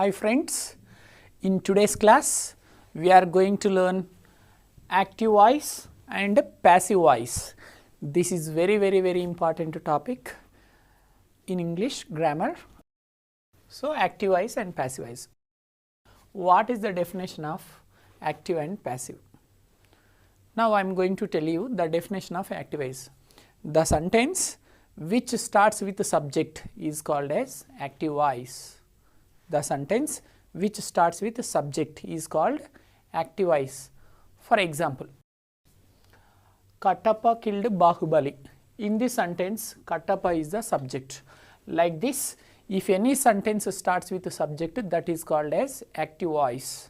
Hi friends, in today's class we are going to learn active voice and passive voice. This is very important topic in English grammar. So active voice and passive voice. What is the definition of active and passive? Now I am going to tell you the definition of active voice. The sentence which starts with the subject is called as active voice. The sentence which starts with the subject is called active voice. For example, Kattappa killed Bahubali. In this sentence, Kattappa is the subject. Like this, if any sentence starts with the subject, that is called as active voice.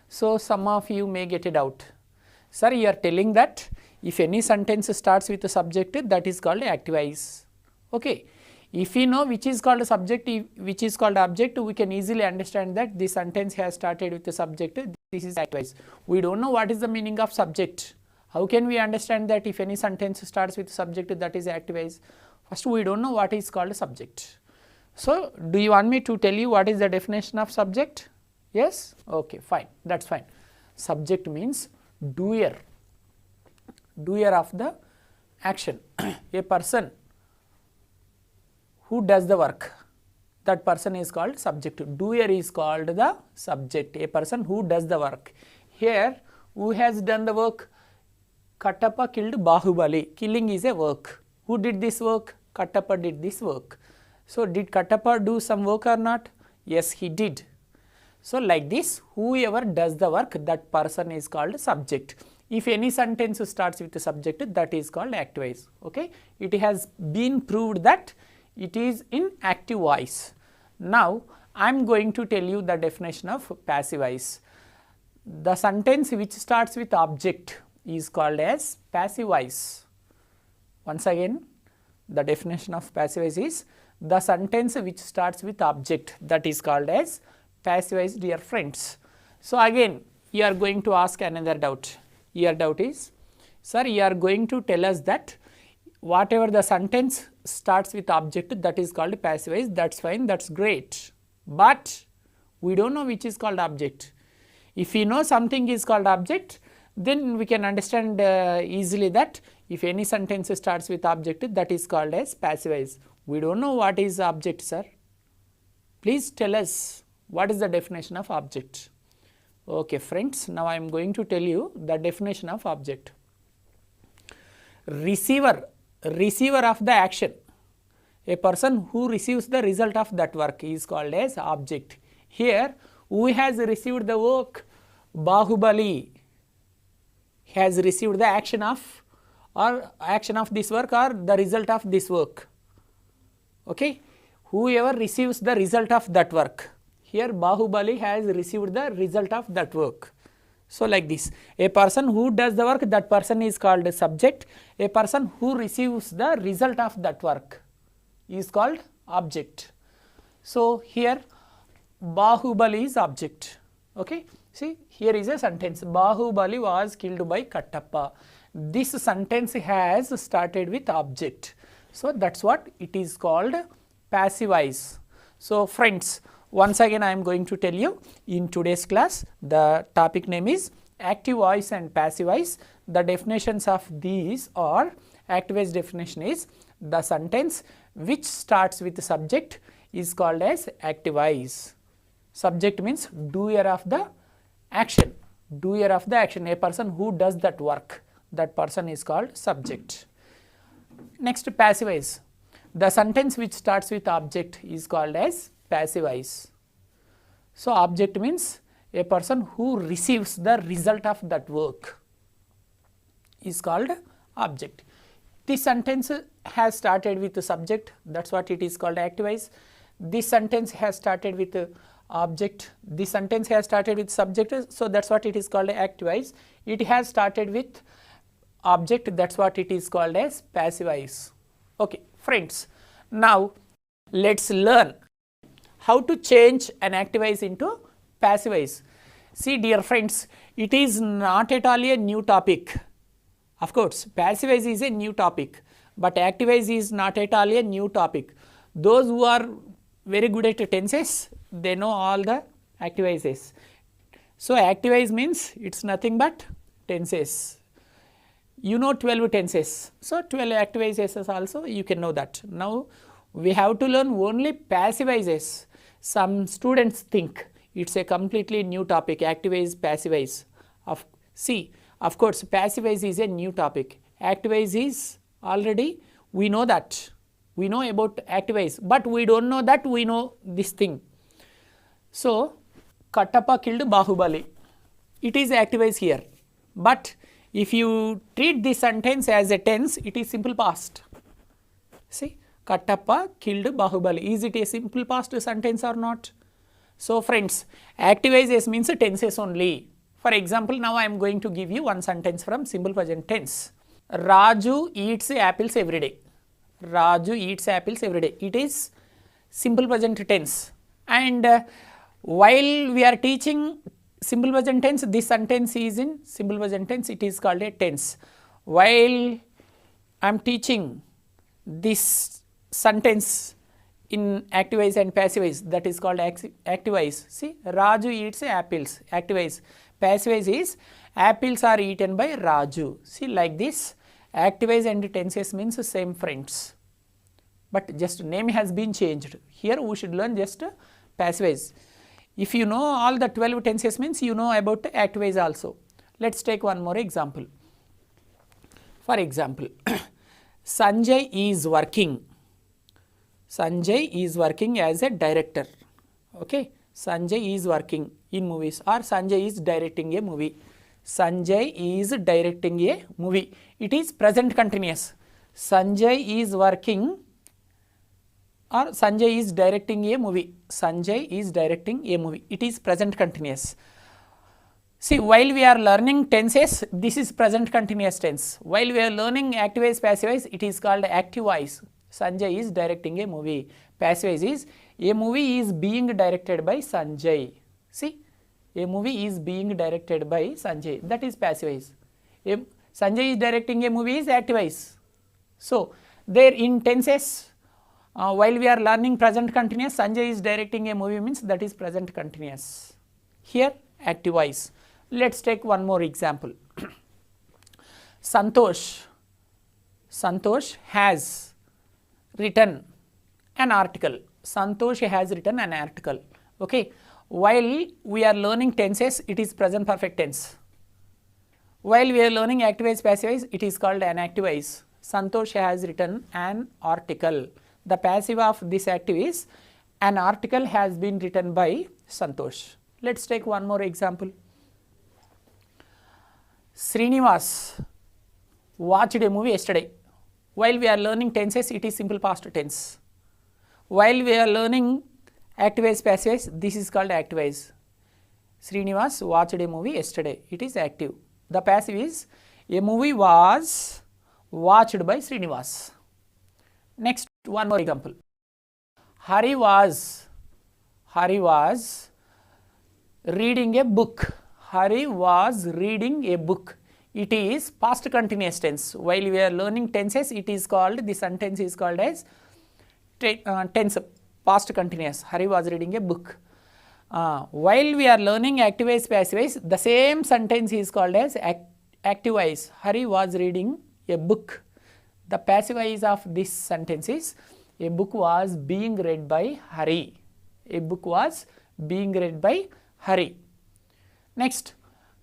So some of you may get a doubt. Sir, you are telling that if any sentence starts with the subject, that is called active voice. Okay. If we know which is called a subject, which is called object, we can easily understand that this sentence has started with the subject, this is active voice. We don't know what is the meaning of subject. How can we understand that if any sentence starts with subject, that is active voice? First, we don't know what is called a subject. So, do you want me to tell you what is the definition of subject? Yes? Okay, fine, that's fine. Subject means doer, doer of the action, a person who does the work, that person is called subject. Doer is called the subject, a person who does the work. Here, who has done the work? Kattappa killed Bahubali. Killing is a work. Who did this work? Kattappa did this work. So, did Kattappa do some work or not? Yes, he did. So, like this, whoever does the work, that person is called subject. If any sentence starts with the subject, that is called active voice. Okay? It has been proved that it is in active voice. Now, I am going to tell you the definition of passive voice. The sentence which starts with object is called as passive voice. Once again, the definition of passive voice is the sentence which starts with object, that is called as passive voice, dear friends. So, again you are going to ask another doubt. Your doubt is, sir, you are going to tell us that whatever the sentence starts with object, that is called passive voice. That's fine, that's great. But we don't know which is called object. If we know something is called object, then we can understand easily that if any sentence starts with object, that is called as passive voice. We don't know what is object, sir. Please tell us what is the definition of object. Okay, friends, now I am going to tell you the definition of object. Receiver of the action, a person who receives the result of that work is called as object. Here, who has received the work? Bahubali has received the action of this work or the result of this work. Okay, whoever receives the result of that work. Here, Bahubali has received the result of that work. So, like this, a person who does the work, that person is called a subject. A person who receives the result of that work is called object. So, here Bahubali is object. Okay. See, here is a sentence, Bahubali was killed by Kattappa. This sentence has started with object. So, that is what it is called passive voice. So, friends, once again I am going to tell you in today's class, the topic name is active voice and passive voice. The definitions of these are, active voice definition is the sentence which starts with the subject is called as active voice. Subject means doer of the action, doer of the action, a person who does that work, that person is called subject. Next, passive voice. The sentence which starts with object is called as passive voice. So, object means a person who receives the result of that work is called object. This sentence has started with the subject, that is what it is called active voice. This sentence has started with the object, this sentence has started with subject, so that is what it is called active voice. It has started with object, that is what it is called as passive voice. Okay, friends, now let us learn how to change an active voice into passive voice. See, dear friends, it is not at all a new topic. Of course, passive voice is a new topic, but active voice is not at all a new topic. Those who are very good at tenses, they know all the activities. So activize means it's nothing but tenses. You know 12 tenses. So 12 activities also you can know that. Now we have to learn only passivizes. Some students think it's a completely new topic, activize, passivize. Of course, passivize is a new topic. Activize is already, we know that. We know about activize, but we don't know that we know this thing. So, Kattappa killed Bahubali. It is activize here. But if you treat this sentence as a tense, it is simple past. See, Kattappa killed Bahubali. Is it a simple past sentence or not? So, friends, activize means tenses only. For example, now I am going to give you one sentence from simple present tense. Raju eats apples every day. Raju eats apples every day. It is simple present tense. And while we are teaching simple present tense, this sentence is in simple present tense. It is called a tense. While I am teaching this sentence in activize and passivize, that is called activize. See, Raju eats apples. Activize. Passivize is apples are eaten by Raju. See, like this, activize and tenses means same, friends, but just name has been changed. Here we should learn just passivize. If you know all the 12 tenses means you know about activize also. Let's take one more example. For example, Sanjay is working. Sanjay is working as a director. Okay, Sanjay is working in movies, or Sanjay is directing a movie. Sanjay is directing a movie. It is present continuous. Sanjay is working, or Sanjay is directing a movie. Sanjay is directing a movie. It is present continuous. See, while we are learning tenses, this is present continuous tense. While we are learning activize, passivize, it is called activize. Sanjay is directing a movie. Passivize is a movie is being directed by Sanjay. See, a movie is being directed by Sanjay. That is passivize. Sanjay is directing a movie is activize. So, there in tenses, while we are learning present continuous, Sanjay is directing a movie means that is present continuous. Here, activize. Let's take one more example. Santosh has written an article. Santosh has written an article. Okay. While we are learning tenses, it is present perfect tense. While we are learning activize, passivize, it is called an activize. Santosh has written an article. The passive of this active is an article has been written by Santosh. Let's take one more example. Srinivas watched a movie yesterday. While we are learning tenses, it is simple past tense. While we are learning activize, passivize, this is called activize. Srinivas watched a movie yesterday. It is active. The passive is a movie was watched by Srinivas. Next, one more example. Hari was reading a book. Hari was reading a book. It is past continuous tense. While we are learning tenses, it is called, the sentence is called as tense past continuous. Hari was reading a book. While we are learning activize, passivize, the same sentence is called as activize. Hari was reading a book. The passivize of this sentence is a book was being read by Hari. A book was being read by Hari. Next,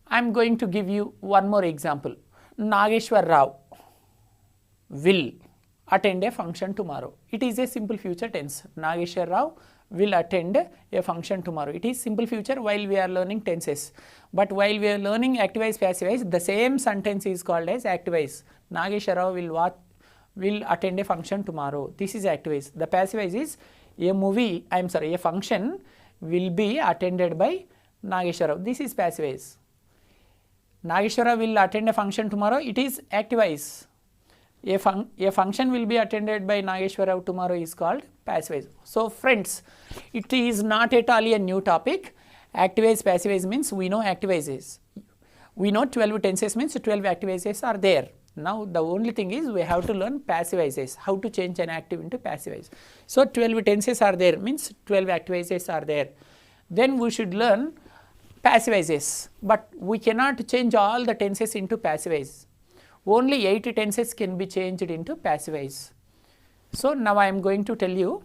I am going to give you one more example. Nageshwar Rao will attend a function tomorrow. It is a simple future tense. Nageshwar Rao will attend a function tomorrow. It is simple future while we are learning tenses. But while we are learning activize, passivize, the same sentence is called as activize. Nageshwar Rao will attend a function tomorrow. This is activize. The passivize is a function will be attended by Nageshwar Rao. This is passivize. Nageshwar Rao will attend a function tomorrow. It is activize. A function will be attended by Nageshwar Rao tomorrow is called passivize. So, friends, it is not at all a new topic. Activize, passivize means we know activizes. We know 12 tenses means 12 activizes are there. Now the only thing is we have to learn passive voices, how to change an active into passive voice. So 12 tenses are there, means 12 active voices are there. Then we should learn passive voices, but we cannot change all the tenses into passive voice. Only 8 tenses can be changed into passive voice. So now I am going to tell you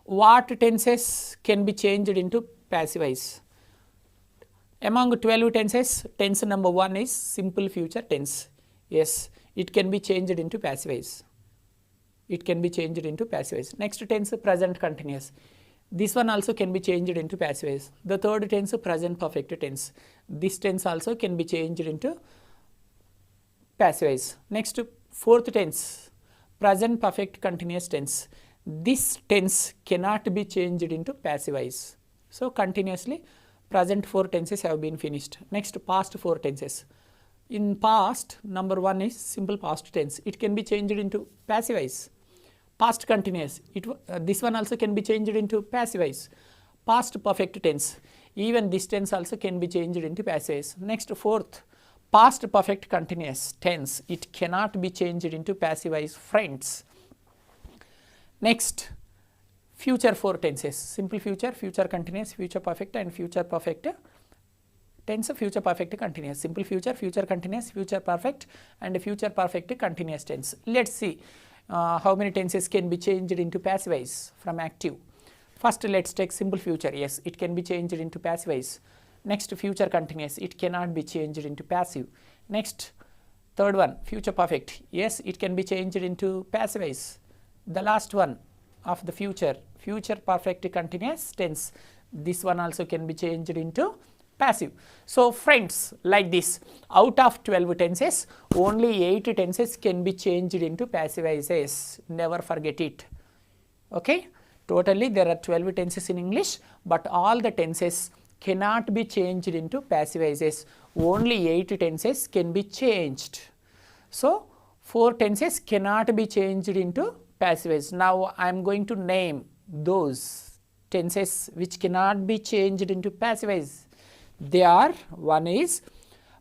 what tenses can be changed into passive voice. Among 12 tenses, tense number 1 is simple future tense. Yes, it can be changed into passive voice. It can be changed into passive voice. Next tense, present continuous. This one also can be changed into passive voice. The third tense, present perfect tense. This tense also can be changed into passive voice. Next, fourth tense, present perfect continuous tense. This tense cannot be changed into passive voice. So continuously present 4 tenses have been finished. Next, past 4 tenses. In past, number 1 is simple past tense. It can be changed into passive voice. Past continuous, this one also can be changed into passive voice. Past perfect tense, even this tense also can be changed into passive voice. Next, fourth, past perfect continuous tense. It cannot be changed into passive voice, friends. Next, future 4 tenses, simple future, future continuous, future perfect and future perfect tense, future perfect continuous, simple future, future continuous, future perfect and future perfect continuous tense. Let's see how many tenses can be changed into passive voice from active. First, let's take simple future. Yes, it can be changed into passive voice. Next, future continuous, it cannot be changed into passive. Next, third one, future perfect. Yes, it can be changed into passive voice. The last one of the future, future perfect continuous tense. This one also can be changed into passive. So friends, like this, out of 12 tenses, only 8 tenses can be changed into passive voices. Never forget it. Okay. Totally there are 12 tenses in English, but all the tenses cannot be changed into passive voices. Only 8 tenses can be changed. So 4 tenses cannot be changed into passive voice. Now I am going to name those tenses which cannot be changed into passive voice. They are, one is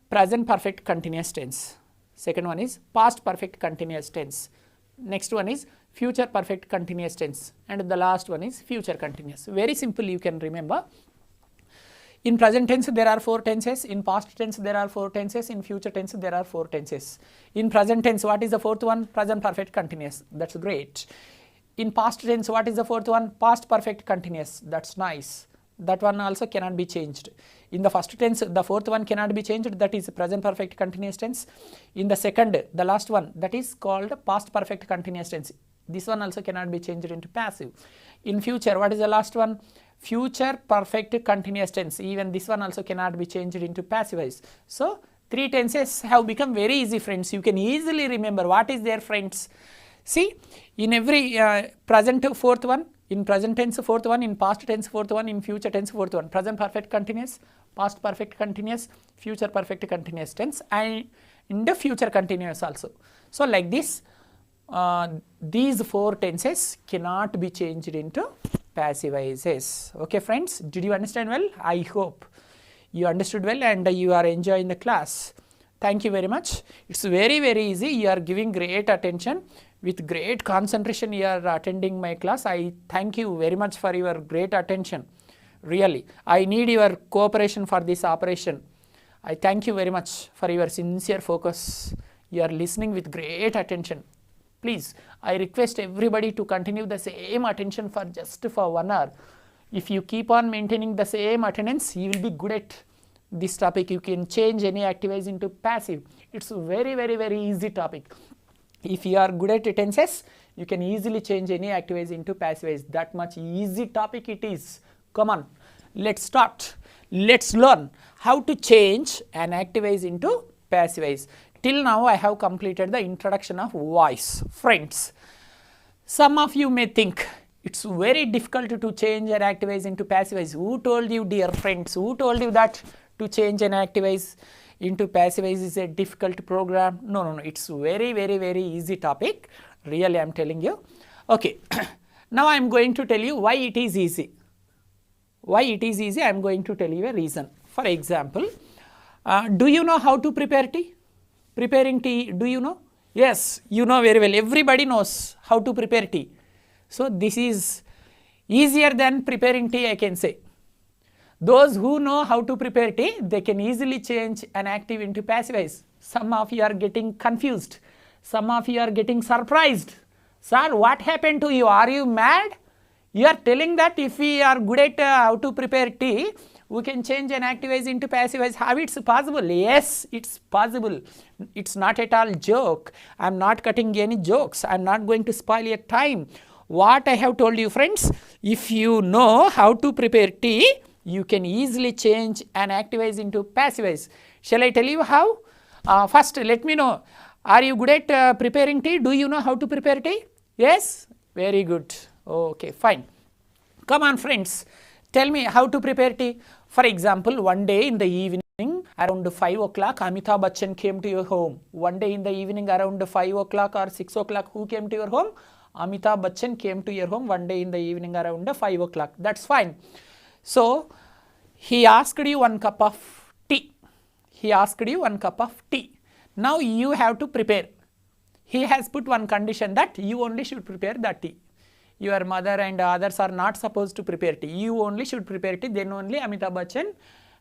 present perfect continuous tense. Second one is past perfect continuous tense. Next one is future perfect continuous tense. And the last one is future continuous. Very simple, you can remember. In present tense there are 4 tenses, in past tense there are 4 tenses, in future tense there are 4 tenses. In present tense, what is the fourth one? Present perfect continuous. That's great. In past tense, what is the fourth one? Past perfect continuous. That's nice. That one also cannot be changed. In the first tense, the fourth one cannot be changed, that is present perfect continuous tense. In the second, the last one, that is called past perfect continuous tense. This one also cannot be changed into passive. In future, what is the last one? Future perfect continuous tense. Even this one also cannot be changed into passive voice. So 3 tenses have become very easy, friends. You can easily remember what is there, friends. See, in every present fourth one, in present tense fourth one, in past tense fourth one, in future tense fourth one. Present perfect continuous, past perfect continuous, future perfect continuous tense, and in the future continuous also. So like this, these 4 tenses cannot be changed into passive voices. Okay friends, did you understand well? I hope you understood well and you are enjoying the class. Thank you very much. It's very easy. You are giving great attention. With great concentration you are attending my class. I thank you very much for your great attention. Really, I need your cooperation for this operation. I thank you very much for your sincere focus. You are listening with great attention. Please, I request everybody to continue the same attention for just for 1 hour. If you keep on maintaining the same attendance, you will be good at this topic. You can change any active voice into passive. It's a very easy topic. If you are good at tenses, you can easily change any active voice into passive voice. That much easy topic it is. Come on, let's start. Let's learn how to change an active voice into passive voice. Till now I have completed the introduction of voice. Friends, some of you may think it's very difficult to change an active voice into passive voice. Who told you, dear friends? Who told you that to change an active voice into passive voice is a difficult program? No, it's very easy topic. Really, I am telling you. Okay, now I am going to tell you why it is easy. Why it is easy, I am going to tell you a reason. For example, do you know how to prepare tea? Preparing tea, do you know? Yes, you know very well. Everybody knows how to prepare tea. So this is easier than preparing tea, I can say. Those who know how to prepare tea, they can easily change an active into passive voice. Some of you are getting confused. Some of you are getting surprised. Sir, what happened to you? Are you mad? You are telling that if we are good at how to prepare tea, we can change an active voice into passive voice. How it's possible? Yes, it's possible. It's not at all joke. I am not cutting any jokes. I am not going to spoil your time. What I have told you, friends, if you know how to prepare tea, you can easily change an active voice into passive voice. Shall I tell you how? First, let me know. Are you good at preparing tea? Do you know how to prepare tea? Yes? Very good. Okay, fine. Come on, friends. Tell me how to prepare tea. For example, one day in the evening around 5 o'clock, Amitabh Bachchan came to your home. One day in the evening around 5 o'clock or 6 o'clock, who came to your home? Amitabh Bachchan came to your home one day in the evening around 5 o'clock. That's fine. So, he asked you 1 cup of tea. He asked you 1 cup of tea. Now, you have to prepare. He has put one condition that you only should prepare the tea. Your mother and others are not supposed to prepare tea. You only should prepare tea, then only Amitabh Bachchan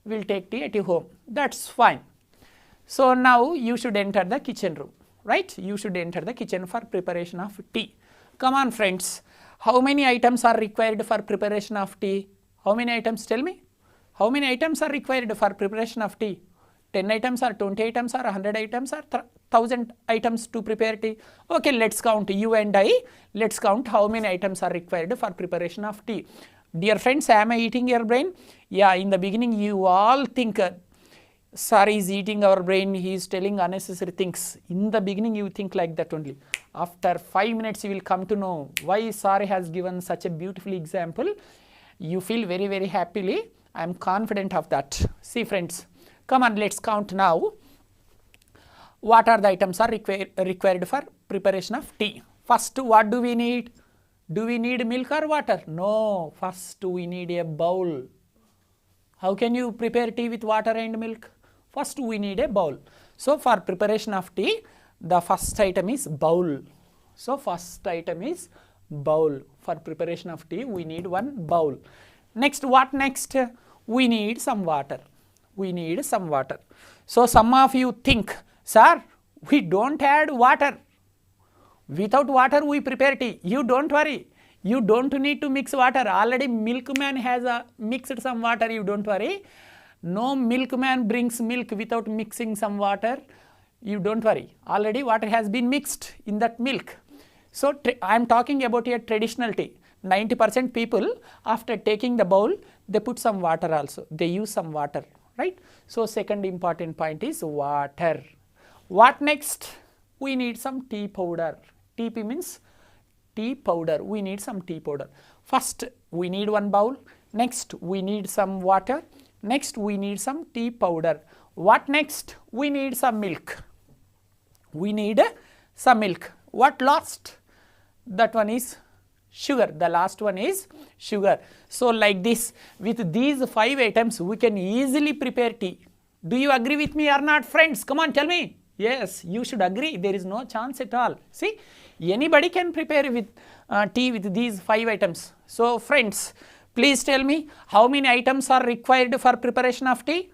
will take tea at your home. That's fine. So, now you should enter the kitchen room, right? You should enter the kitchen for preparation of tea. Come on, friends. How many items are required for preparation of tea? How many items? Tell me. How many items are required for preparation of tea? 10 items or 20 items or 100 items or 1000 items to prepare tea? Okay, let's count you and I. Let's count how many items are required for preparation of tea. Dear friends, am I eating your brain? Yeah, in the beginning you all think, sir is eating our brain, he is telling unnecessary things. In the beginning you think like that only. After 5 minutes you will come to know why sir has given such a beautiful example. You feel very, very happily. I am confident of that. See, friends. Come on, let's count now. What are the items are required for preparation of tea? First, what do we need? Do we need milk or water? No. First, we need a bowl. How can you prepare tea with water and milk? First, we need a bowl. So, for preparation of tea, the first item is bowl. So, first item is bowl. For preparation of tea, we need one bowl. Next, what next? We need some water. We need some water. So, some of you think, sir, we don't add water. Without water, we prepare tea. You don't worry. You don't need to mix water. Already milkman has mixed some water. You don't worry. No milkman brings milk without mixing some water. You don't worry. Already water has been mixed in that milk. So, I am talking about a traditional tea. 90% people, after taking the bowl, they put some water also. They use some water. Right? So, second important point is water. What next? We need some tea powder. TP means tea powder. We need some tea powder. First, we need one bowl. Next, we need some water. Next, we need some tea powder. What next? We need some milk. We need some milk. What last? That one is sugar. The last one is sugar. So, like this, with these 5 items, we can easily prepare tea. Do you agree with me or not, friends? Come on, tell me. Yes, you should agree. There is no chance at all. See, anybody can prepare with tea with these 5 items. So, friends, please tell me how many items are required for preparation of tea?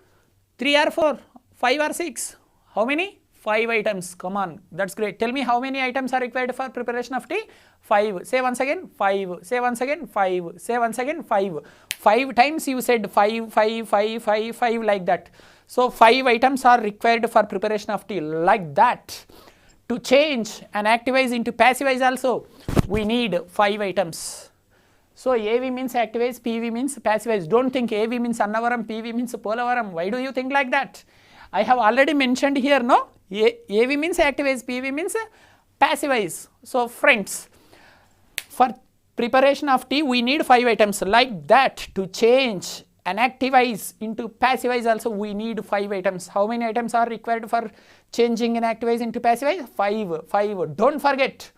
3 or 4, 5 or 6? How many? 5 items. Come on, that's great. Tell me how many items are required for preparation of tea? 5. Say once again, 5. Say once again, 5. Say once again, 5. 5 times you said 5, 5, 5, 5, 5 like that. So, 5 items are required for preparation of tea like that. To change an active voice into passive voice also, we need 5 items. So, AV means active voice, PV means passive voice. Don't think AV means Annavaram, PV means Polavaram. Why do you think like that? I have already mentioned here, no? AV means active voice, PV means passive voice. So, friends, for preparation of tea, we need 5 items like that. To change an active voice into passive voice also, we need 5 items. How many items are required for changing an active voice into passive voice? 5. 5. Don't forget.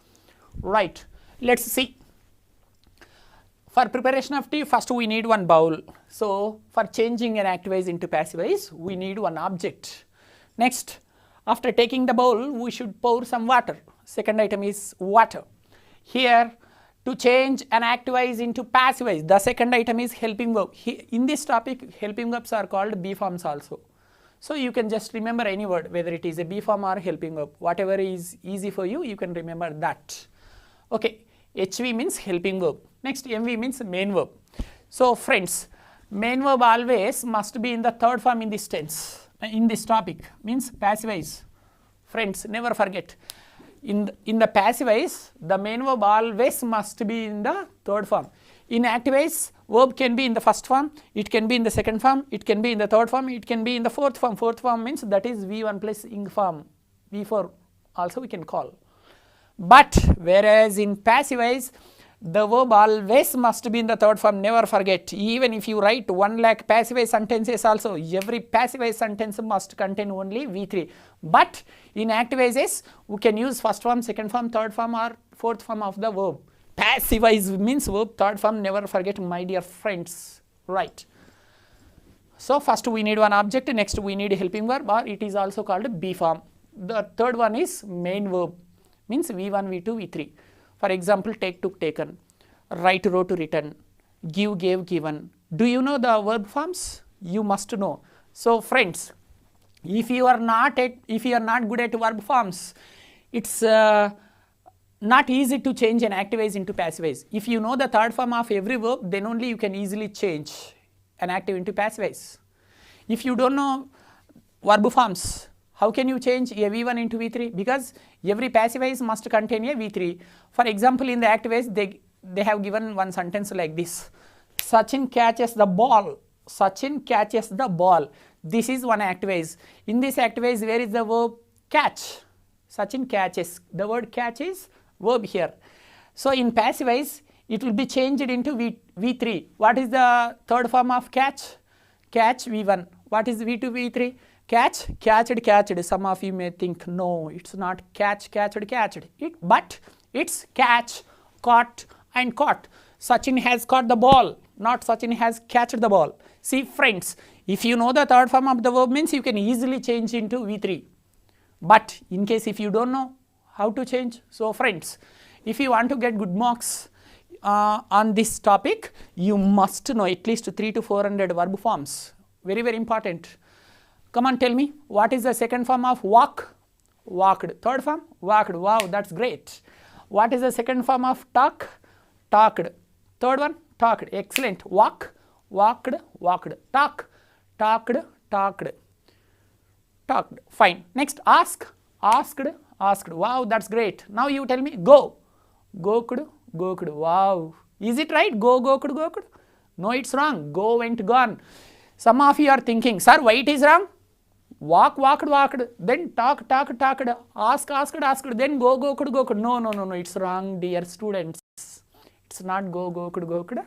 Right. Let's see. For preparation of tea, first we need one bowl. So, for changing an active voice into passive voice, we need one object. Next, After taking the bowl, we should pour some water. Second item is water. Here, to change an active voice into passive voice, the second item is helping verb. In this topic, helping verbs are called B forms also. So you can just remember any word, whether it is a B form or helping verb. Whatever is easy for you, you can remember that. Okay, HV means helping verb. Next, MV means main verb. So friends, main verb always must be in the third form in this tense. In this topic means passive voice. Friends, never forget. In the passive voice, the main verb always must be in the third form. In active voice, verb can be in the first form, it can be in the second form, it can be in the third form, it can be in the fourth form. Fourth form means that is V1 plus ing form, V4 also we can call. But whereas in passive voice, the verb always must be in the third form, never forget. Even if you write 1 lakh passive voice sentences also, every passive voice sentence must contain only V3. But in active voices, we can use first form, second form, third form or fourth form of the verb. Passive voice means verb third form, never forget my dear friends, right. So first we need one object, next we need helping verb, or it is also called B form. The third one is main verb, means V1, V2, V3. For example, take, took, taken, write, wrote, written, give, gave, given. Do you know the verb forms? You must know. So friends, if you are not good at verb forms, it's not easy to change an active voice into passive voice. If you know the third form of every verb, then only you can easily change an active into passive voice. If you don't know verb forms, how can you change a V1 into V3? Because every passive voice must contain a V3. For example, in the active voice, they have given one sentence like this. Sachin catches the ball. Sachin catches the ball. This is one active voice. In this active voice, where is the verb catch? Sachin catches. The word catch is verb here. So in passive voice, it will be changed into V3. What is the third form of catch? Catch V1. What is V2, V3? Catch, catched, catched. Some of you may think, no, it's not catch, catched, catched. But it's catch, caught and caught. Sachin has caught the ball, not Sachin has catched the ball. See friends, if you know the third form of the verb means you can easily change into V3. But in case if you don't know how to change, so friends, if you want to get good marks on this topic, you must know at least 300 to 400 verb forms. Very, very important. Come on, tell me, what is the second form of walk? Walked. Third form? Walked. Wow, that's great. What is the second form of talk? Talked. Third one? Talked. Excellent. Walk, walked, walked. Talk, talked, talked. Talked. Fine. Next, ask, asked, asked. Wow, that's great. Now you tell me, go. Goked, goked. Wow. Is it right? Go, goked, goked? No, it's wrong. Go, went, gone. Some of you are thinking, sir, why it is wrong? Walk, walked, walked, then talk, talk, talked, ask, asked, asked, then go, goked, goked. No, no, no, no, it's wrong, dear students. It's not go, goked, goked,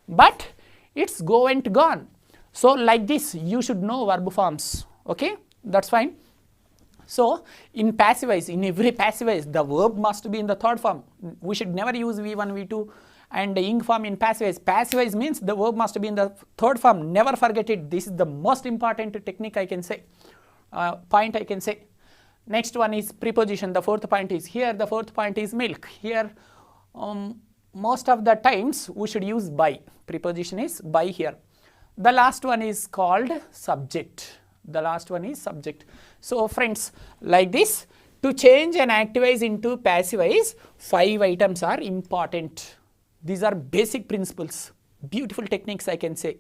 but it's go, went, gone. So like this, you should know verb forms. Okay, that's fine. So in passive voice, in every passive voice, the verb must be in the third form. We should never use V1, V2 and the ing form in passive voice. Passive voice means the verb must be in the third form. Never forget it. This is the most important technique I can say, point I can say. Next one is preposition. The fourth point is here. The fourth point is milk. Here most of the times we should use by. Preposition is by here. The last one is called subject. The last one is subject. So friends, like this, to change an active voice into passive voice, 5 items are important. These are basic principles, beautiful techniques I can say.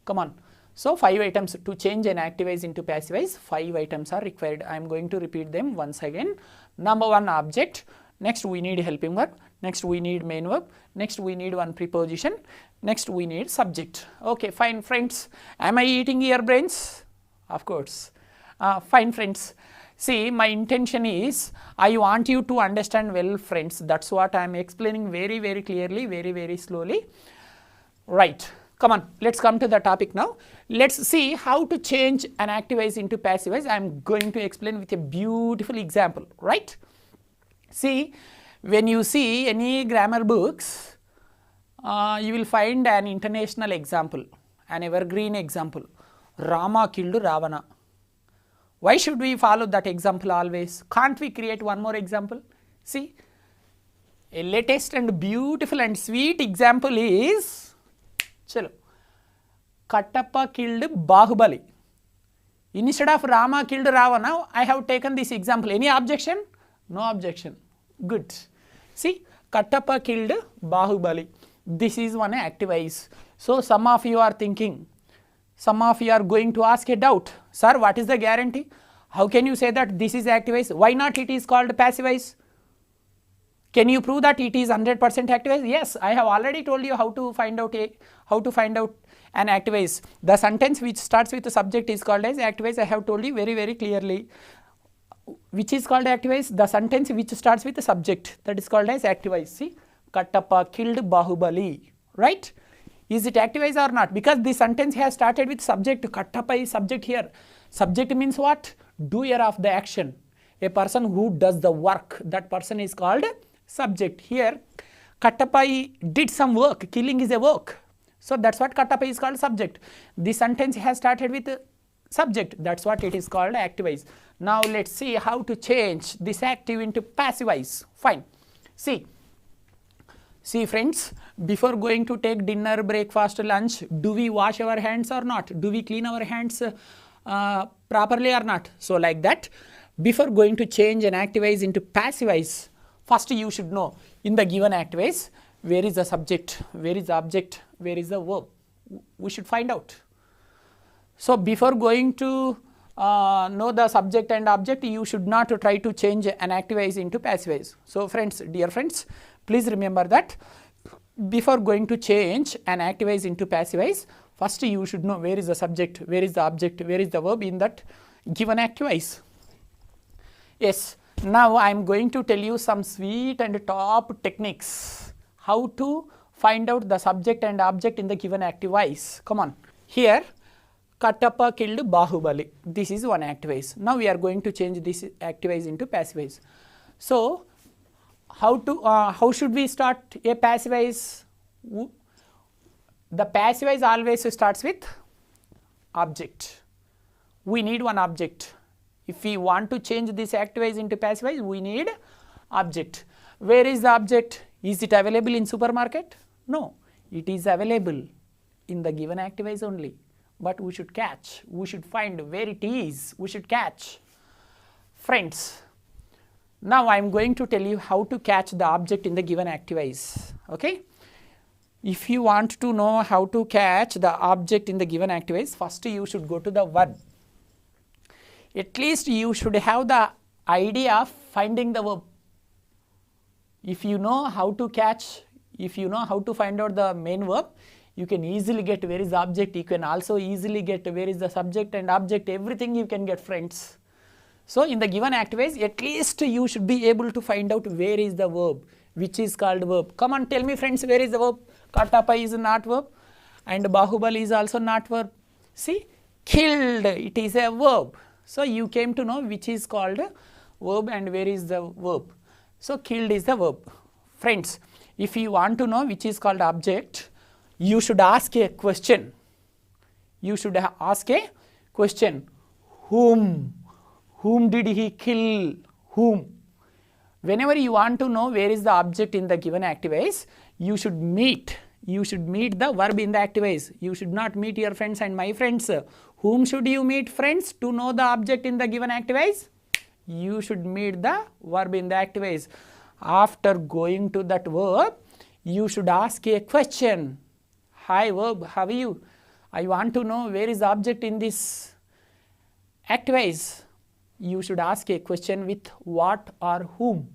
Come on. So 5 items to change an active voice into passive voice, 5 items are required. I am going to repeat them once again. Number 1, object. Next we need helping verb. Next we need main verb. Next we need one preposition. Next we need subject. Okay, fine friends. Am I eating your brains? Of course. Fine friends. See, my intention is I want you to understand well friends. That's what I am explaining very, very clearly, very, very slowly. Right. Come on, let's come to the topic now. Let's see how to change an active voice into passive voice. I am going to explain with a beautiful example, right? See, when you see any grammar books, you will find an international example, an evergreen example. Rama killed Ravana. Why should we follow that example always? Can't we create one more example? See, a latest and beautiful and sweet example is, chalo, Kattappa killed Bahubali. Instead of Rama killed Ravana, I have taken this example. Any objection? No objection. Good. See, Kattappa killed Bahubali. This is one active-wise. So some of you are thinking, some of you are going to ask a doubt. Sir, what is the guarantee? How can you say that this is active-wise? Why not it is called passive-wise? Can you prove that it is 100% active-wise? Yes, I have already told you how to find out an active-wise. The sentence which starts with the subject is called as active-wise. I have told you very, very clearly. Which is called active-wise? The sentence which starts with the subject, that is called as active-wise. See, Kattappa killed Bahubali, right? Is it active-wise or not? Because the sentence has started with subject. Kattappa is subject here. Subject means what? Doer of the action. A person who does the work. That person is called subject. Here, Kattappa did some work. Killing is a work. So that's what Kattappa is called subject. The sentence has started with subject. That's what it is called active-wise. Now let's see how to change this active into passive-wise. Fine. See friends, before going to take dinner, breakfast, lunch, do we wash our hands or not? Do we clean our hands properly or not? So like that, before going to change an active-wise into passive-wise, first you should know in the given active-wise, where is the subject, where is the object, where is the verb? We should find out. So before going to know the subject and object, you should not try to change an active-wise into passive-wise. So friends, dear friends, please remember that before going to change an active-wise into passive-wise, first you should know where is the subject, where is the object, where is the verb in that given active-wise. Yes, now I am going to tell you some sweet and top techniques how to find out the subject and object in the given active-wise. Come on. Here, Kattappa killed Bahubali. This is one active-wise. Now we are going to change this active-wise into passive-wise. So how should we start a passive-wise? The passive-wise always starts with object. We need one object. If we want to change this active-wise into passive-wise, we need object. Where is the object? Is it available in supermarket? No, it is available in the given active-wise only. But we should catch, we should find where it is, we should catch. Friends, now I am going to tell you how to catch the object in the given active-wise. Okay? If you want to know how to catch the object in the given active-wise, first you should go to the verb. At least you should have the idea of finding the verb. If you know how to catch, if you know how to find out the main verb, you can easily get where is the object. You can also easily get where is the subject and object. Everything you can get, friends. So in the given active-wise, at least you should be able to find out where is the verb, which is called verb. Come on, tell me friends, where is the verb? Kattappa is not verb and Bahubali is also not verb. See, killed, it is a verb. So you came to know which is called verb and where is the verb. So killed is the verb. Friends, if you want to know which is called object, you should ask a question. You should ask a question. Whom? Whom did he kill? Whom? Whenever you want to know where is the object in the given active-wise, you should meet the verb in the active-wise. You should not meet your friends and my friends. Whom should you meet, friends, to know the object in the given active-wise? You should meet the verb in the active-wise. After going to that verb, you should ask a question. Hi verb, how are you? I want to know where is the object in this active-wise. You should ask a question with what or whom.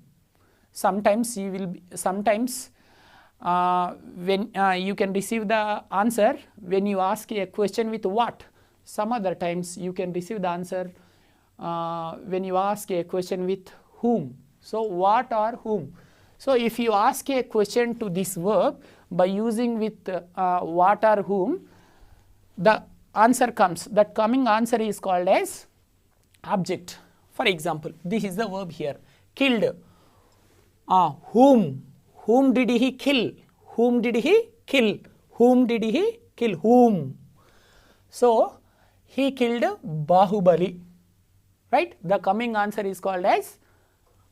Sometimes you will be, when you can receive the answer when you ask a question with what. Some other times you can receive the answer when you ask a question with whom. So what or whom. So if you ask a question to this verb by using with what or whom, the answer comes. That coming answer is called as object. For example, this is the verb here, killed. Whom? Whom did he kill? Whom did he kill? Whom did he kill? Whom? So he killed Bahubali. right? The coming answer is called as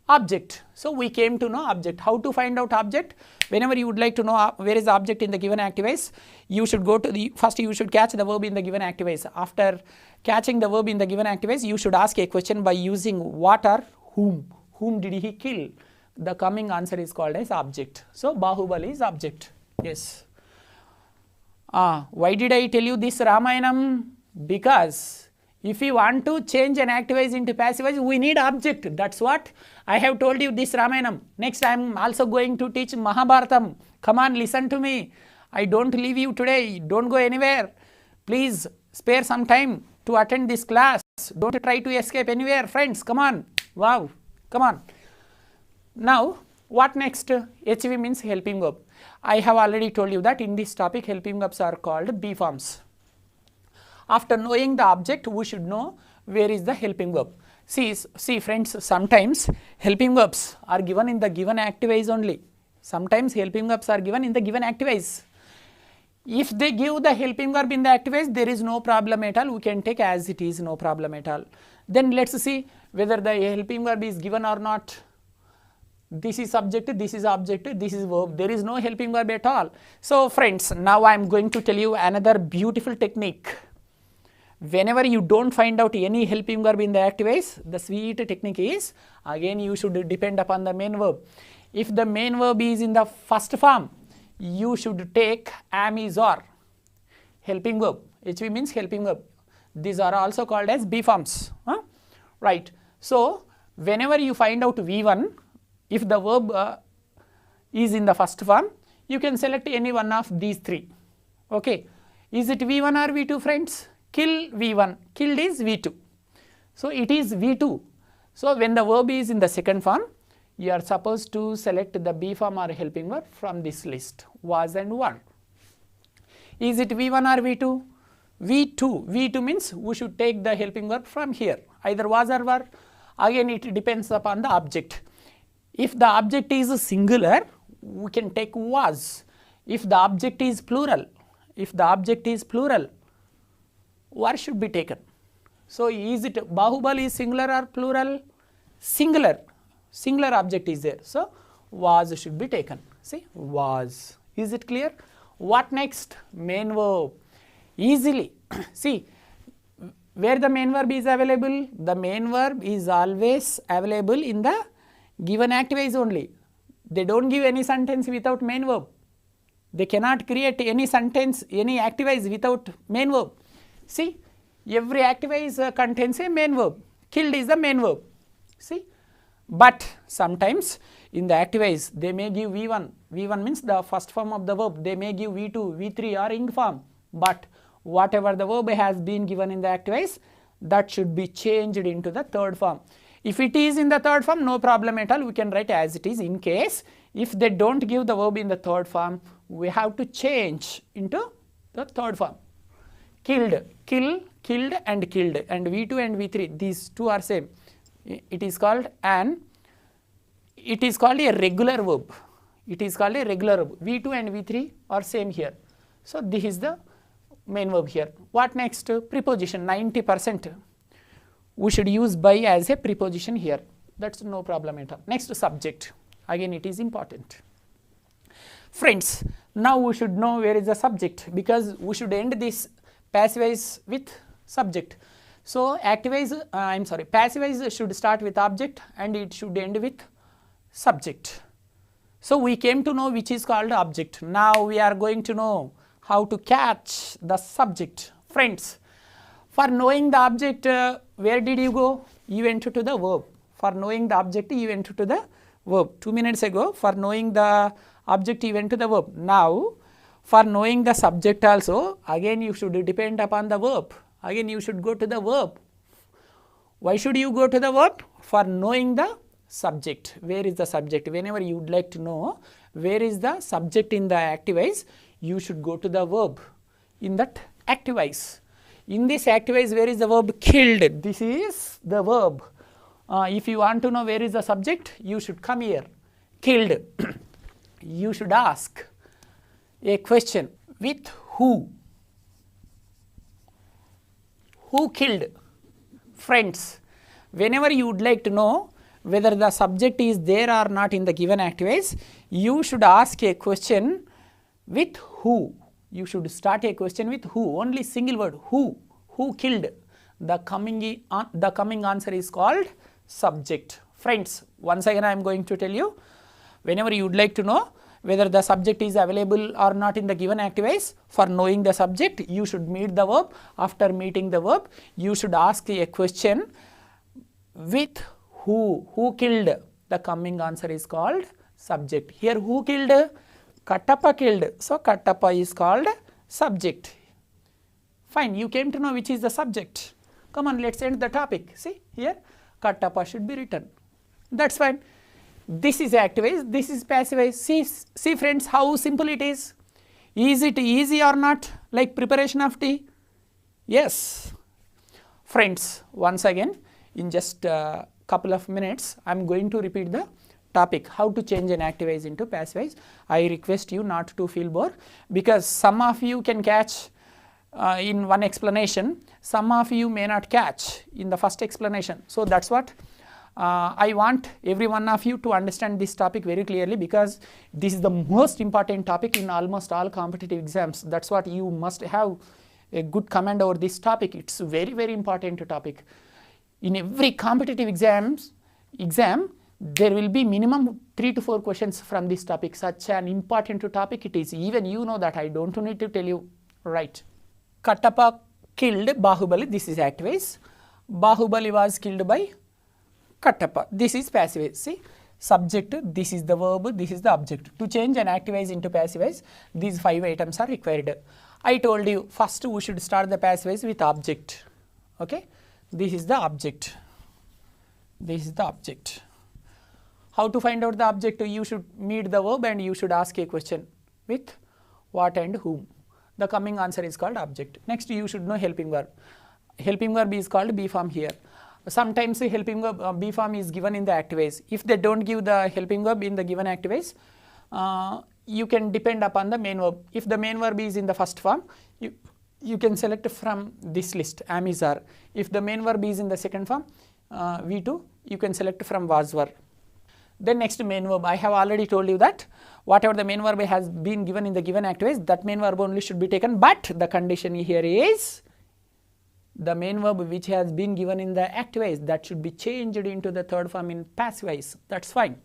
object. So we came to know object. How to find out object? Whenever you would like to know where is the object in the given active voice, you should go to the first you should catch the verb in the given active voice. After catching the verb in the given active voice, you should ask a question by using what or whom. Whom did he kill? The coming answer is called as object. So Bahubali is object. Yes. Why did I tell you this Ramayanam? Because if you want to change an active voice into passive voice, we need object. That's what I have told you this Ramayanam. Next I am also going to teach Mahabharatam. Come on, listen to me. I don't leave you today. Don't go anywhere. Please spare some time to attend this class. Don't try to escape anywhere, friends. Come on. Wow. Come on. Now, what next? HV means helping verb. I have already told you that in this topic helping verbs are called B forms. After knowing the object, we should know where is the helping verb. See friends, sometimes helping verbs are given in the given active voice only. Sometimes helping verbs are given in the given active voice. If they give the helping verb in the active voice, there is no problem at all. We can take as it is, no problem at all. Then let's see whether the helping verb is given or not. This is subject, this is object, this is verb. There is no helping verb at all. So friends, now I am going to tell you another beautiful technique. Whenever you don't find out any helping verb in the active voice, the sweet technique is, again you should depend upon the main verb. If the main verb is in the first form, you should take am, is, or. Helping verb. HV means helping verb. These are also called as B forms. Right. So whenever you find out V1, if the verb is in the first form, you can select any one of these three. Okay. Is it V1 or V2, friends? Kill V1, killed is V2. So it is V2. So when the verb is in the second form, you are supposed to select the B form or helping verb from this list, was and were. Is it V1 or V2? V2. V2 means we should take the helping verb from here, either was or were. Again it depends upon the object. If the object is singular, we can take was. If the object is plural, were should be taken. So is it Bahubali is singular or plural? Singular. Singular object is there. So was should be taken. See, was. Is it clear? What next? Main verb. Easily. See, where the main verb is available? The main verb is always available in the given active voice only. They don't give any sentence without main verb. They cannot create any sentence, any active voice without main verb. See, every active voice contains a main verb. Killed is the main verb. See, but sometimes in the active voice they may give V1. V1 means the first form of the verb. They may give V2, V3 or ing form. But whatever the verb has been given in the active voice, that should be changed into the third form. If it is in the third form, no problem at all. We can write as it is. In case if they don't give the verb in the third form, we have to change into the third form. Killed, kill, killed and killed, and V2 and V3, these two are same. It is called a regular verb. It is called a regular verb. V2 and V3 are same here. So this is the main verb here. What next? Preposition. 90%. We should use by as a preposition here. That's no problem at all. Next, subject. Again it is important. Friends, now we should know where is the subject, because we should end this passive voice with subject. So active voice, passive voice should start with object and it should end with subject. So we came to know which is called object. Now we are going to know how to catch the subject. Friends, for knowing the object, where did you go? You went to the verb. For knowing the object, you went to the verb. 2 minutes ago, for knowing the object, you went to the verb. Now, for knowing the subject also, again you should depend upon the verb. Again you should go to the verb. Why should you go to the verb? For knowing the subject. Where is the subject? Whenever you would like to know where is the subject in the active voice, you should go to the verb in that active voice. In this active voice, where is the verb? Killed. This is the verb. If you want to know where is the subject, you should come here. Killed. You should ask a question. With who? Who killed? Friends, whenever you would like to know whether the subject is there or not in the given activities, you should ask a question with who. You should start a question with who, only single word, who killed. The coming answer is called subject. Friends, once again I am going to tell you, whenever you would like to know whether the subject is available or not in the given activities, for knowing the subject you should meet the verb. After meeting the verb, you should ask a question with who killed. The coming answer is called subject. Here who killed? Kattappa killed. So Kattappa is called subject. Fine, you came to know which is the subject. Come on, let's end the topic. See here, Kattappa should be written. That's fine. This is activized, this is passivized. See friends, how simple it is. Is it easy or not, like preparation of tea? Yes. Friends, once again, in just a couple of minutes, I am going to repeat the topic, how to change an activized into passivized. I request you not to feel bored, because some of you can catch in one explanation, some of you may not catch in the first explanation. So that's what I want every one of you to understand this topic very clearly, because this is the most important topic in almost all competitive exams. That's what you must have a good command over this topic. It's very, very important topic. In every competitive exam, there will be minimum 3 to 4 questions from this topic. Such an important topic it is. Even you know that, I don't need to tell you, right? Kattappa killed Bahubali. This is activized. Bahubali was killed by Kattappa. This is passivized. See, subject, this is the verb, this is the object. To change an activized into passivized, these 5 items are required. I told you first we should start the passivized with object. Okay, this is the object. This is the object. How to find out the object? You should meet the verb and you should ask a question with what and whom. The coming answer is called object. Next, you should know helping verb. Helping verb is called B form here. Sometimes the helping verb B form is given in the activized. If they don't give the helping verb in the given activized, you can depend upon the main verb. If the main verb is in the first form, you can select from this list, am, is, are. If the main verb is in the second form, V2, you can select from was, were. Then next, main verb. I have already told you that whatever the main verb has been given in the given activized, that main verb only should be taken, but the condition here is the main verb which has been given in the activized, that should be changed into the third form in passivized. That's fine.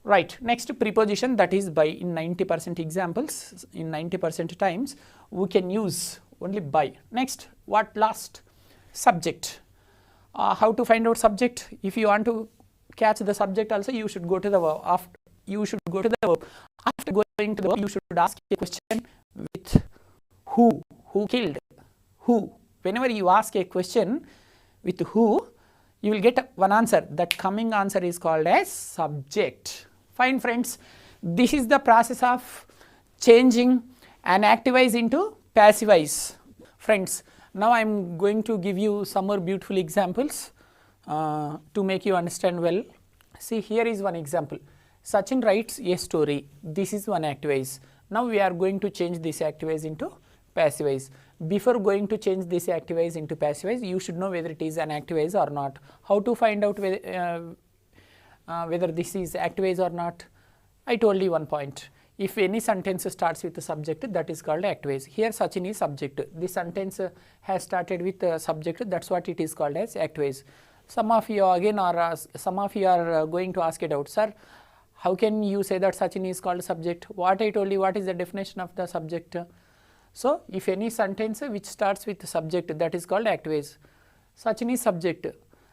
Right. Next, preposition, that is by. In 90% examples, in 90% times, we can use only by. Next, what last? Subject. How to find out subject? If you want to catch the subject also, you should go to the verb. After going to the verb, you should ask a question with who killed, who. Whenever you ask a question with who, you will get one answer. That coming answer is called as subject. Fine friends, this is the process of changing an activized into passivized. Friends, now I am going to give you some more beautiful examples to make you understand well. See, here is one example. Sachin writes a story. This is one activized. Now we are going to change this activized into passivized. Before going to change this activized into passivized, you should know whether it is an activized or not. How to find out whether this is activized or not? I told you one point. If any sentence starts with the subject, that is called activized. Here Sachin is subject. This sentence has started with the subject, that's what it is called as activized. Some of you again are going to ask it out, sir, how can you say that Sachin is called subject? What I told you, what is the definition of the subject? So, if any sentence which starts with the subject, that is called activized. Sachin is subject.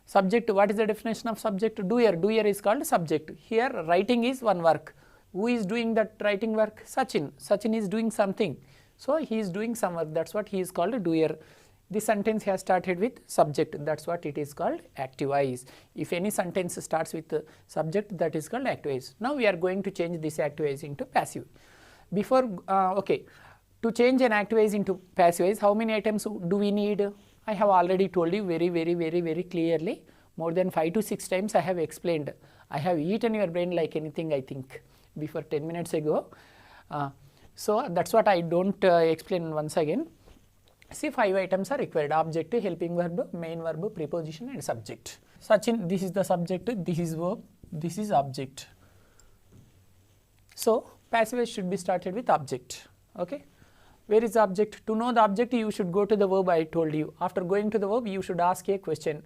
Subject, what is the definition of subject? Doer. Doer is called subject. Here writing is one work. Who is doing that writing work? Sachin. Sachin is doing something. So, he is doing some work. That's what he is called a doer. This sentence has started with subject. That's what it is called activized. If any sentence starts with the subject, that is called activized. Now, we are going to change this activized into passive. Before, to change an activized into passivized, how many items do we need? I have already told you very clearly. More than 5 to 6 times I have explained. I have eaten your brain like anything, I think, before 10 minutes ago. So that's what I don't explain once again. See, 5 items are required: object, helping verb, main verb, preposition and subject. Sachin, this is the subject, this is verb, this is object. So, passive voice should be started with object. Okay. Where is the object? To know the object, you should go to the verb, I told you. After going to the verb, you should ask a question.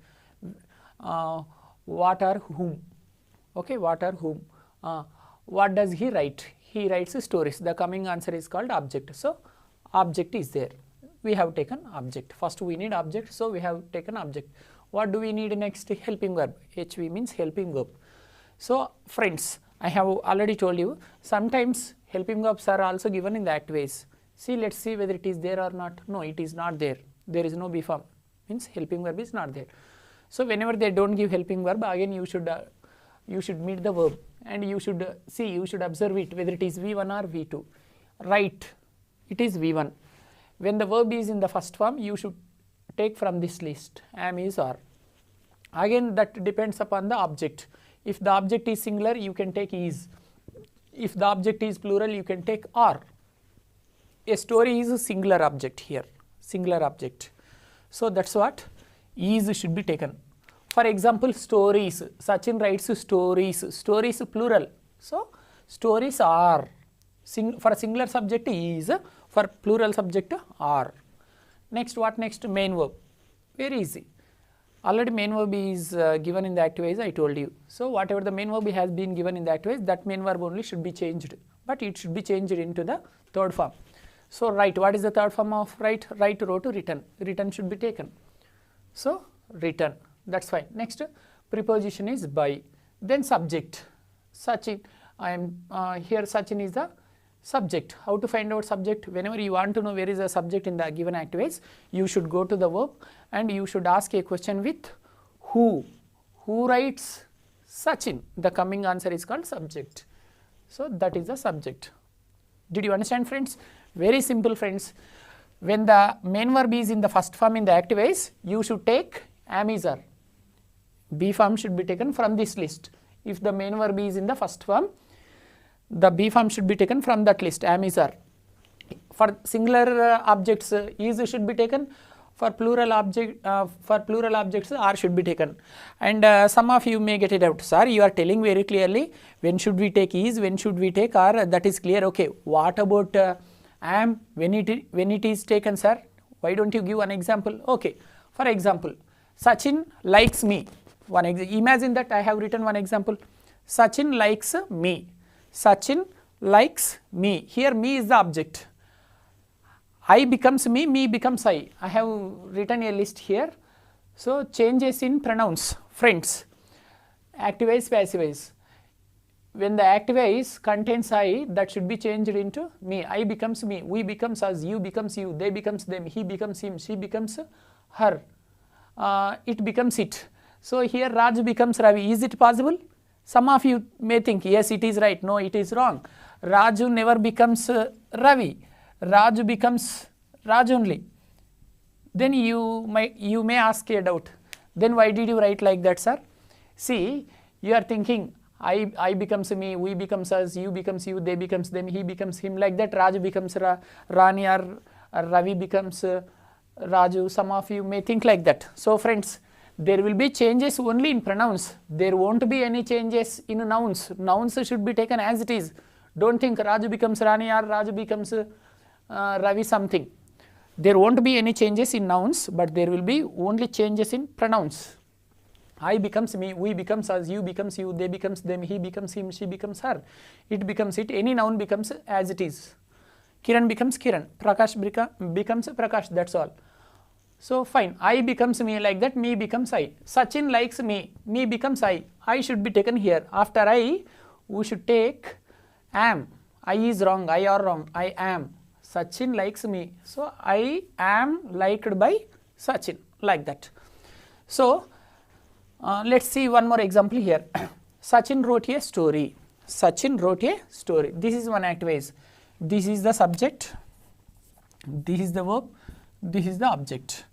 What or whom? Okay, what or whom? What does he write? He writes stories. The coming answer is called object. So, object is there. We have taken object. First we need object, so we have taken object. What do we need next? Helping verb. HV means helping verb. So, friends, I have already told you, sometimes helping verbs are also given in the active voice. See, let's see whether it is there or not. No, it is not there. There is no be form, means helping verb is not there. So, whenever they don't give helping verb, again you should meet the verb and you should see, you should observe it whether it is V1 or V2. Right, it is V1. When the verb is in the first form, you should take from this list, am, is, are. Again, that depends upon the object. If the object is singular, you can take is. If the object is plural, you can take are. A story is a singular object here, singular object. So, that is what is should be taken. For example, stories. Sachin writes stories. Stories plural. So, stories are. For a singular subject is, for plural subject are. Next, what next? Main verb. Very easy. Already main verb is given in the active voice, I told you. So, whatever the main verb has been given in the active voice, that main verb only should be changed. But it should be changed into the third form. So, write. What is the third form of write? Write, wrote, written. Written should be taken. So, written. That is fine. Next, preposition is by. Then subject. Sachin. I am here. Sachin is the subject. How to find out subject? Whenever you want to know where is the subject in the given active voice, you should go to the verb and you should ask a question with who. Who writes? Sachin. The coming answer is called subject. So, that is the subject. Did you understand, friends? Very simple, friends. When the main verb is in the first form in the active voice, you should take am, is, are. B form should be taken from this list. If the main verb is in the first form, the B form should be taken from that list, am, is, are. For singular objects, is should be taken. For plural objects, are should be taken. And some of you may get it out, sir, you are telling very clearly when should we take is, when should we take are, that is clear. Okay, what about am, when it is taken, sir? Why don't you give one example? Okay, for example, Sachin likes me. Imagine that I have written one example. Sachin likes me. Sachin likes me. Here me is the object. I becomes me, me becomes I. I have written a list here. So, changes in pronouns, friends. Active voice, passive voice. When the active voice contains I, that should be changed into me. I becomes me, we becomes us, you becomes you, they becomes them, he becomes him, she becomes her, it becomes it. So, here Raj becomes Ravi. Is it possible? Some of you may think, yes, it is right. No, it is wrong. Raju never becomes Ravi. Raju becomes Raj only. Then you may ask a doubt. Then why did you write like that, sir? See, you are thinking, I becomes me, we becomes us, you becomes you, they becomes them, he becomes him. Like that, Raju becomes Rani or Ravi becomes Raju. Some of you may think like that. So, friends, there will be changes only in pronouns. There won't be any changes in nouns. Nouns should be taken as it is. Don't think Raju becomes Rani or Raju becomes Ravi something. There won't be any changes in nouns, but there will be only changes in pronouns. I becomes me, we becomes us, you becomes you, they becomes them, he becomes him, she becomes her. It becomes it. Any noun becomes as it is. Kiran becomes Kiran. Prakash becomes Prakash. That's all. So, fine. I becomes me, like that, me becomes I. Sachin likes me, me becomes I. I should be taken here. After I, we should take am. I is wrong, I are wrong, I am. Sachin likes me. So, I am liked by Sachin, like that. So, let's see one more example here. Sachin wrote a story. Sachin wrote a story. This is one active voice. This is the subject. This is the verb. This is the object.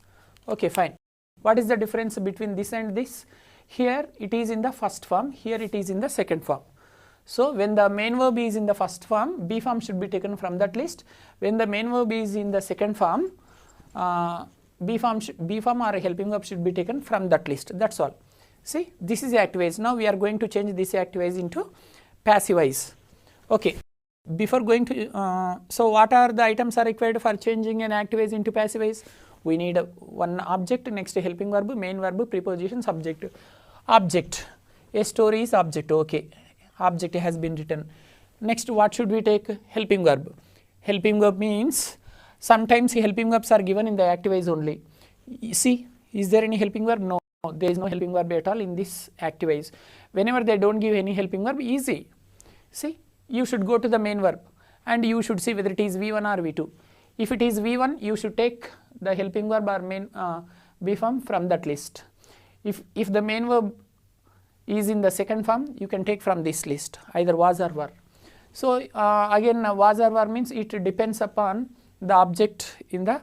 Okay, fine. What is the difference between this and this? Here it is in the first form. Here it is in the second form. So, when the main verb is in the first form, B form should be taken from that list. When the main verb is in the second form, B form or helping verb should be taken from that list. That's all. See, this is active voice. Now we are going to change this active voice into passive voice. Okay. Before going to, so what are the items are required for changing an active voice into passive voice? We need one object, next helping verb, main verb, preposition, subject. Object. A story is object. Okay. Object has been written. Next, what should we take? Helping verb. Helping verb means sometimes helping verbs are given in the active voice only. See, is there any helping verb? No, there is no helping verb at all in this active voice. Whenever they don't give any helping verb, easy. See, you should go to the main verb and you should see whether it is V1 or V2. If it is V1, you should take the helping verb or main B form from that list. If the main verb is in the second form, you can take from this list, either was or were. So again, was or were means it depends upon the object in the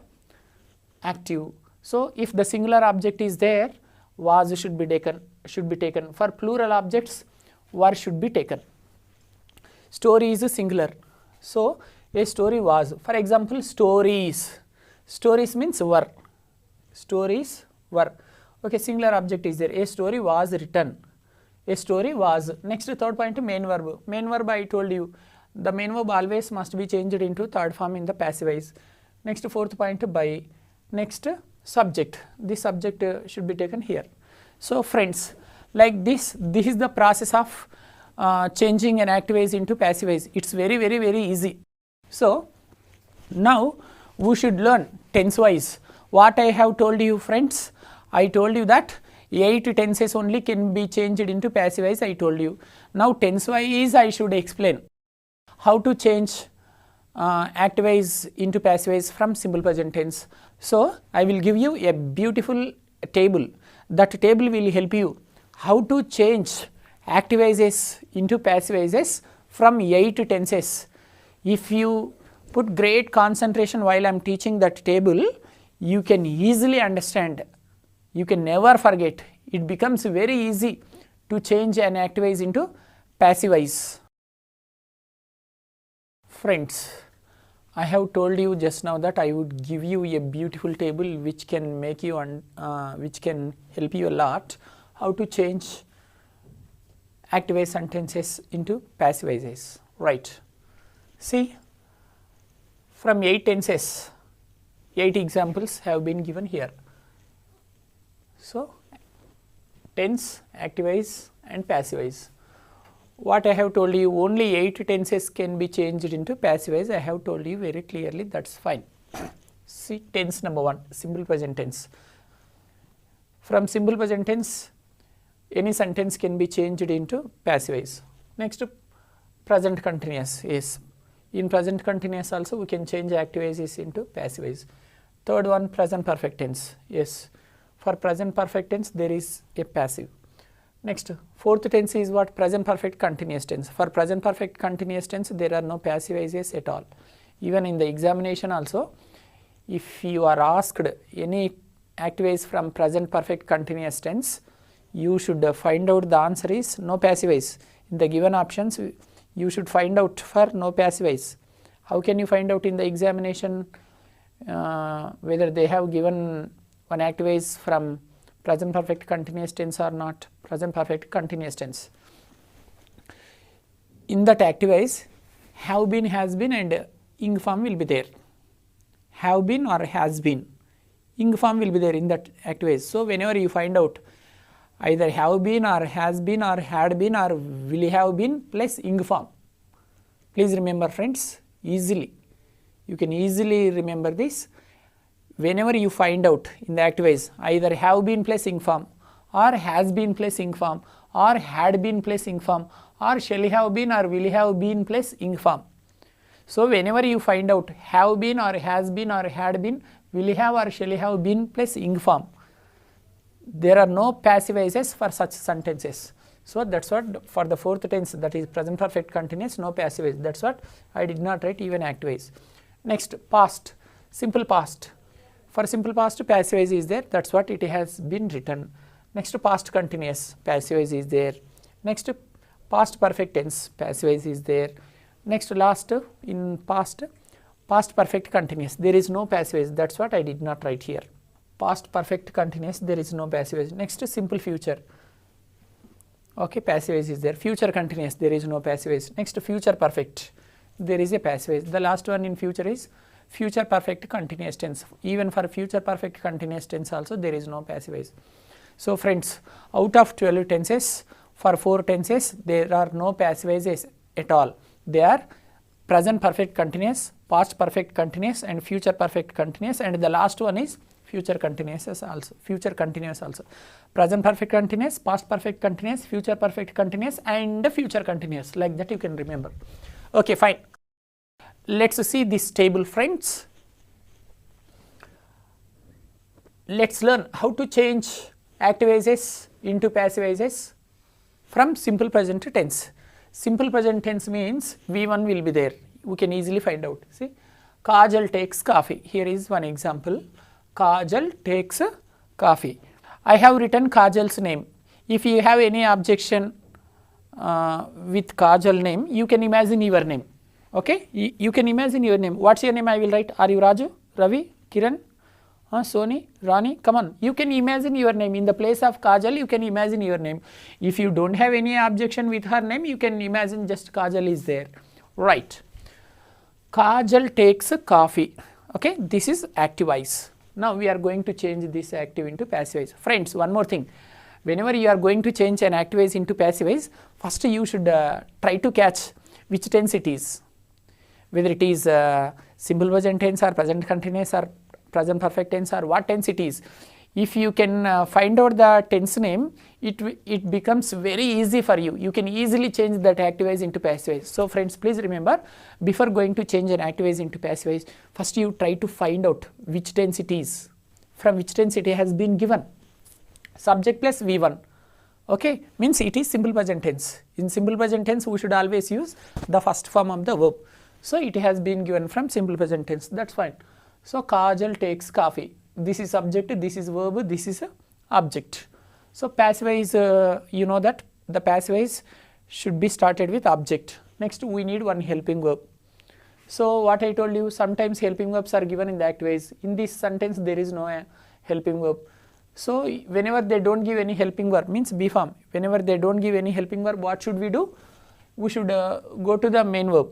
active. So if the singular object is there, was should be taken. For plural objects, were should be taken. Story is a singular. So a story was. For example, stories. Stories means were. Stories were. Okay, singular object is there. A story was written. A story was. Next, third point, main verb. Main verb, I told you, the main verb always must be changed into third form in the passive voice. Next, fourth point, by. Next, subject. This subject should be taken here. So friends, like this is the process of changing an active voice into passive voice. It's very easy. So now we should learn tense wise. What I have told you, friends, I told you that 8 tenses only can be changed into passive voice. I told you. Now tense wise I should explain how to change active voice into passive voice from simple present tense. So I will give you a beautiful table. That table will help you how to change active voices into passive voices from 8 tenses. If you put great concentration while I am teaching that table, you can easily understand. You can never forget. It becomes very easy to change an active voice into passive voice. Friends, I have told you just now that I would give you a beautiful table which can make you which can help you a lot how to change active voice sentences into passive voices. Right. See, from 8 tenses, 8 examples have been given here. So tense, active voice and passive voice. What I have told you, only 8 tenses can be changed into passive voice. I have told you very clearly, that's fine. See, tense number 1, simple present tense. From simple present tense, any sentence can be changed into passive voice. Next, present continuous. Yes, in present continuous also we can change active voices into passive voice. Third one, present perfect tense. Yes, for present perfect tense there is a passive. Next, fourth tense is what? Present perfect continuous tense. For present perfect continuous tense, there are no passive voices at all. Even in the examination also, if you are asked any active voice from present perfect continuous tense, you should find out the answer is no passive voice. In the given options, you should find out for no passive voice. How can you find out in the examination whether they have given one active voice from present perfect continuous tense or not? Present perfect continuous tense. In that active voice, have been, has been and ing form will be there. Have been or has been. Ing form will be there in that active voice. So whenever you find out either have been or has been or had been or will have been plus ing form. Please remember, friends, easily. You can easily remember this. Whenever you find out in the active voice either have been plus ing form or has been plus ing form or had been plus ing form or shall have been or will have been plus ing form. So whenever you find out have been or has been or had been, will have or shall have been plus ing form, there are no passive voices for such sentences. So that's what for the fourth tense, that is present perfect continuous, no passive voice. That's what I did not write even active voice. Next, past, simple past. For simple past, passive voice is there. That's what it has been written. Next, past continuous, passive voice is there. Next, past perfect tense, passive voice is there. Next, last, in past, Past perfect continuous, there is no passive voice, that's what I did not write here. Past perfect continuous, there is no passive voice. Next, simple future. Okay, passive voice is there. Future continuous, there is no passive voice. Next, future perfect, there is a passive voice. The last one in future is future perfect continuous tense. Even for future perfect continuous tense also there is no passive voice. So friends, out of 12 tenses, for 4 tenses there are no passive voices at all. They are present perfect continuous, past perfect continuous and future perfect continuous, and the last one is future continuous also. Future continuous also. Present perfect continuous, past perfect continuous, future perfect continuous and future continuous, like that you can remember. Okay, fine. Let's see this table, friends. Let's learn how to change active voices into passive voices from simple present tense. Simple present tense means V1 will be there. We can easily find out. See, Kajal takes coffee. Here is one example. Kajal takes coffee. I have written Kajal's name. If you have any objection with Kajal name, you can imagine your name. Okay, you can imagine your name. What's your name? I will write. Are you Raju, Ravi, Kiran, Soni, Rani? Come on, you can imagine your name. In the place of Kajal, you can imagine your name. If you don't have any objection with her name, you can imagine just Kajal is there. Right. Kajal takes coffee. Okay, this is active voice. Now we are going to change this active into passive voice. Friends, one more thing. Whenever you are going to change an active voice into passive voice, first you should try to catch which tense it is. Whether it is simple present tense or present continuous or present perfect tense or what tense it is. If you can find out the tense name, it becomes very easy for you. You can easily change that active voice into passive voice. So friends, please remember, before going to change an active voice into passive voice, first you try to find out which tense it is, from which tense it has been given. Subject plus V1. Okay, means it is simple present tense. In simple present tense, we should always use the first form of the verb. So it has been given from simple present tense. That's fine. So Kajal takes coffee. This is subject, this is verb, this is object. So passive voice, you know that the passive voice should be started with object. Next, we need one helping verb. So what I told you, sometimes helping verbs are given in the active voice. In this sentence, there is no helping verb. So whenever they don't give any helping verb, means B form. Whenever they don't give any helping verb, what should we do? We should go to the main verb.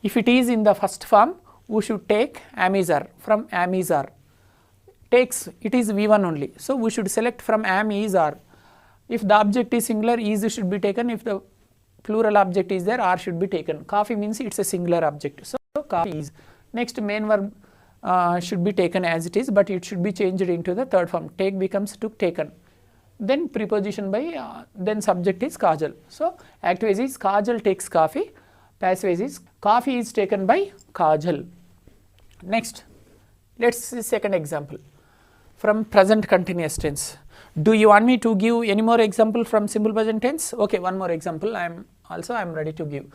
If it is in the first form, we should take am is are. From am is are. Takes, it is V1 only. So we should select from am is are. If the object is singular, is should be taken. If the plural object is there, are should be taken. Coffee means it's a singular object. So coffee is. Next, main verb should be taken as it is, but it should be changed into the third form. Take becomes took, taken. Then preposition by, then subject is Kajal. So active voice is Kajal takes coffee. Passive voice is coffee is taken by Kajal. Next, let's see second example from present continuous tense. Do you want me to give any more example from simple present tense? Okay, one more example. I am ready to give.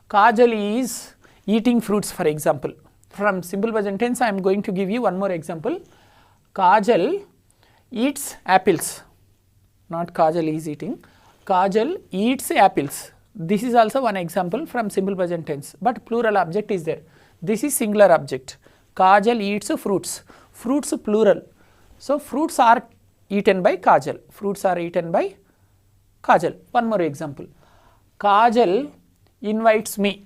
Kajal is eating fruits, for example. From simple present tense, I am going to give you one more example. Kajal eats apples. Not Kajal is eating. Kajal eats apples. This is also one example from simple present tense, but plural object is there. This is singular object. Kajal eats fruits. Fruits plural. So fruits are eaten by Kajal. Fruits are eaten by Kajal. One more example. Kajal invites me.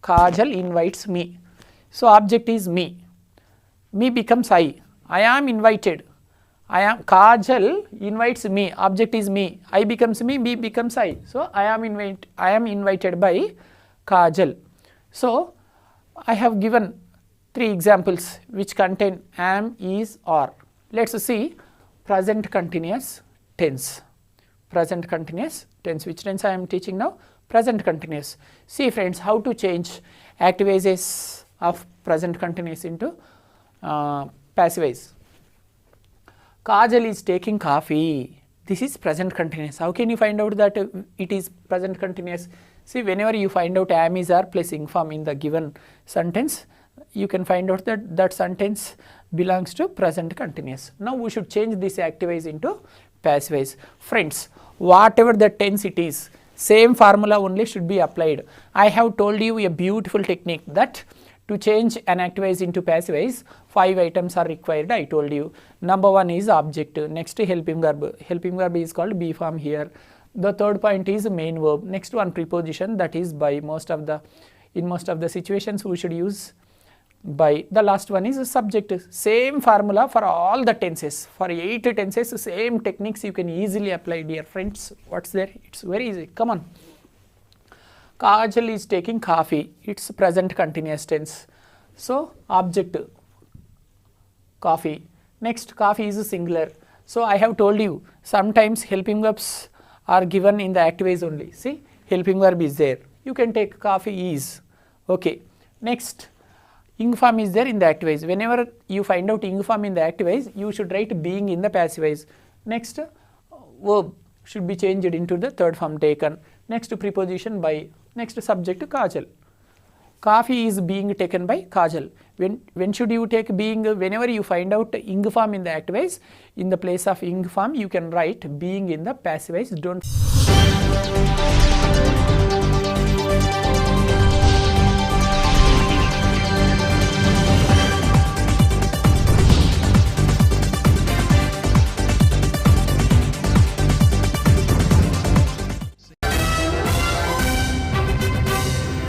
Kajal invites me. So object is me. Me becomes I. I am invited. Kajal invites me. Object is me. I becomes me. Me becomes I. So I am invited by Kajal. So I have given 3 examples which contain am, is, are. Let's see present continuous tense. Present continuous tense. Which tense I am teaching now? Present continuous. See friends, how to change active voices of present continuous into passive voice. Kajal is taking coffee. This is present continuous. How can you find out that it is present continuous? See, whenever you find out am, is, are plus ing form in the given sentence, you can find out that that sentence belongs to present continuous. Now we should change this active voice into passive voice. Friends, whatever the tense it is, same formula only should be applied. I have told you a beautiful technique that To change an active voice into passive voice, 5 items are required, I told you. Number 1 is object. Next, helping verb. Helping verb is called be form here. The third point is main verb. Next one, preposition, that is by. In most of the situations we should use by. The last one is subject. Same formula for all the tenses. For 8 tenses, same techniques you can easily apply, dear friends. What's there? It's very easy. Come on. Kajal is taking coffee. It's present continuous tense. So, object coffee. Next, coffee is singular. So, I have told you sometimes helping verbs are given in the active voice only. See, helping verb is there. You can take coffee is. Okay. Next, ing form is there in the active voice. Whenever you find out ing form in the active voice, you should write being in the passive voice. Next, verb should be changed into the third form taken. Next, preposition by. Next, subject Kajal. Coffee is being taken by Kajal. When should you take being? Whenever you find out ing form in the active voice, in the place of ing form you can write being in the passive voice. Don't